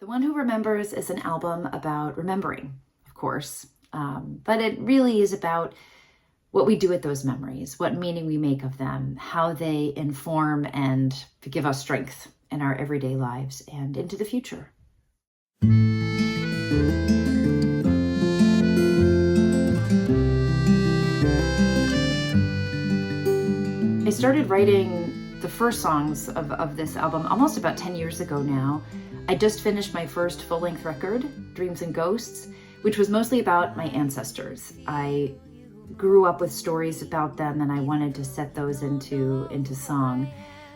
The One Who Remembers is an album about remembering, of course, but it really is about what we do with those memories, what meaning we make of them, how they inform and give us strength in our everyday lives and into the future. I started writing the first songs of this album almost about 10 years ago now. I just finished my first full-length record, Dreams and Ghosts, which was mostly about my ancestors. I grew up with stories about them and I wanted to set those into song.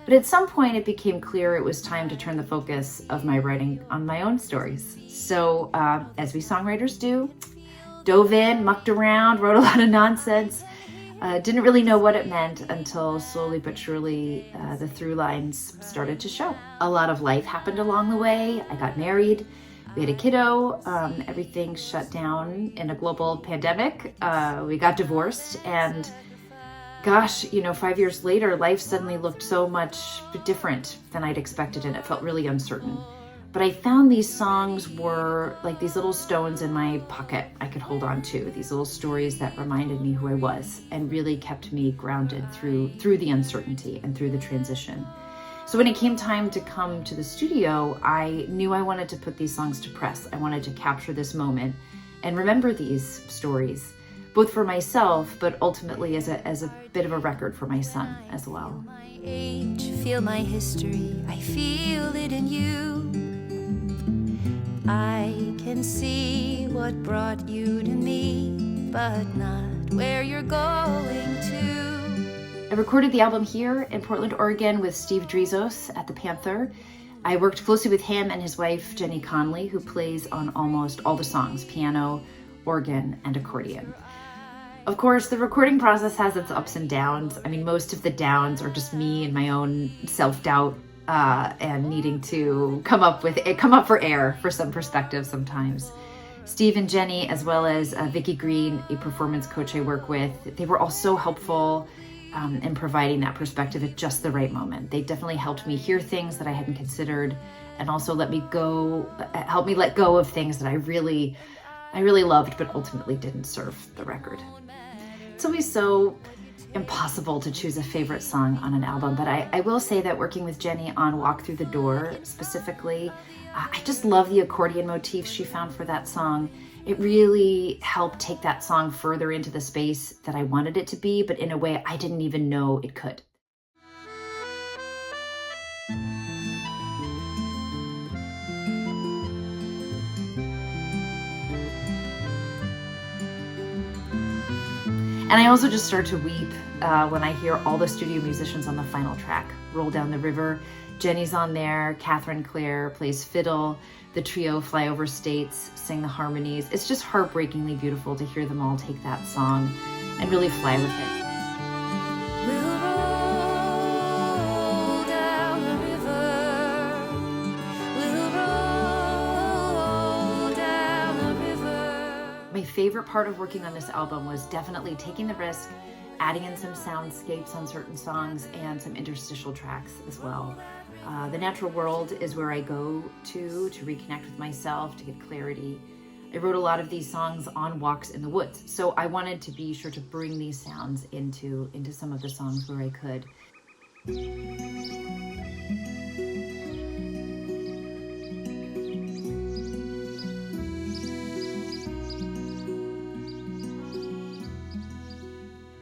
But at some point it became clear it was time to turn the focus of my writing on my own stories. So as we songwriters do, dove in, mucked around, wrote a lot of nonsense. Didn't really know what it meant until slowly but surely the through lines started to show. A lot of life happened along the way. I got married, we had a kiddo, everything shut down in a global pandemic. We got divorced and gosh, 5 years later, life suddenly looked so much different than I'd expected and it felt really uncertain. But I found these songs were like these little stones in my pocket I could hold on to, these little stories that reminded me who I was and really kept me grounded through the uncertainty and through the transition. So when it came time to come to the studio, I knew I wanted to put these songs to press. I wanted to capture this moment and remember these stories, both for myself, but ultimately as a bit of a record for my son as well. My age, feel my history, I feel it in you. I can see what brought you to me, but not where you're going to. I recorded the album here in Portland, Oregon with Steve Drizos at the Panther. I worked closely with him and his wife, Jenny Conley, who plays on almost all the songs, piano, organ, and accordion. Of course, the recording process has its ups and downs. I mean, most of the downs are just me and my own self-doubt and needing to come for air for some perspective sometimes. Steve and Jenny, as well as Vicki Green, a performance coach I work with, they were all so helpful in providing that perspective at just the right moment. They definitely helped me hear things that I hadn't considered and also helped me let go of things that I really loved but ultimately didn't serve the record. It's always so impossible to choose a favorite song on an album, but I will say that working with Jenny on Walk Through the Door specifically, I just love the accordion motif she found for that song. It really helped take that song further into the space that I wanted it to be, but in a way I didn't even know it could. And I also just start to weep when I hear all the studio musicians on the final track, Roll Down the River. Jenny's on there, Catherine Clare plays fiddle, the trio Fly Over States sing the harmonies. It's just heartbreakingly beautiful to hear them all take that song and really fly with it. We'll roll down the river. We'll roll down the river. My favorite part of working on this album was definitely taking the risk, adding in some soundscapes on certain songs and some interstitial tracks as well. The natural world is where I go to reconnect with myself, to get clarity. I wrote a lot of these songs on walks in the woods, so I wanted to be sure to bring these sounds into some of the songs where I could.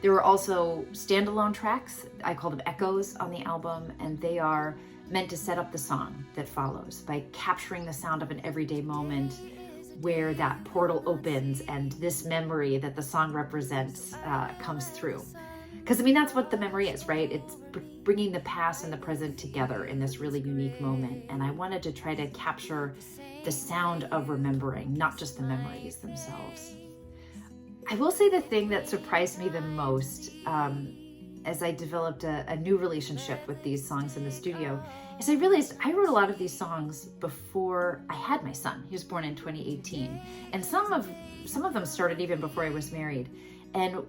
There were also standalone tracks, I call them echoes on the album, and they are meant to set up the song that follows by capturing the sound of an everyday moment where that portal opens and this memory that the song represents comes through. Because I mean, that's what the memory is, right? It's bringing the past and the present together in this really unique moment. And I wanted to try to capture the sound of remembering, not just the memories themselves. I will say the thing that surprised me the most as I developed a new relationship with these songs in the studio is I realized I wrote a lot of these songs before I had my son. He was born in 2018. And some of them started even before I was married. And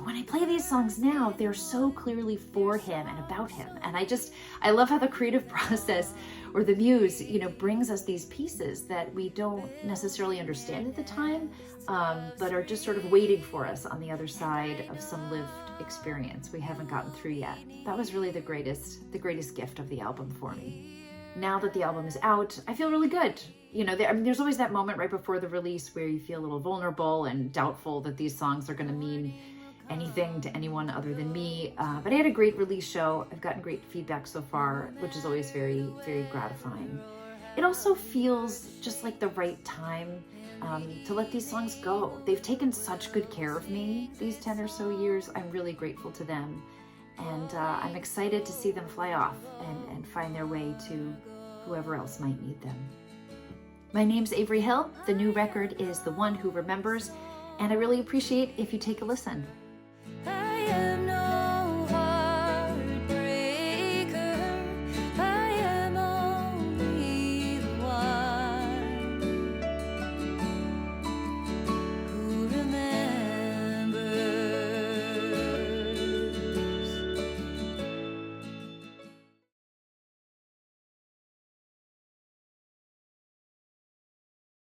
But when I play these songs now, they're so clearly for him and about him. And I love how the creative process or the muse, brings us these pieces that we don't necessarily understand at the time, but are just sort of waiting for us on the other side of some lived experience we haven't gotten through yet. That was really the greatest gift of the album for me. Now that the album is out, I feel really good. There's always that moment right before the release where you feel a little vulnerable and doubtful that these songs are going to mean anything to anyone other than me. But I had a great release show. I've gotten great feedback so far, which is always very, very gratifying. It also feels just like the right time to let these songs go. They've taken such good care of me these 10 or so years. I'm really grateful to them. And I'm excited to see them fly off and find their way to whoever else might need them. My name's Avery Hill. The new record is The One Who Remembers, and I really appreciate if you take a listen.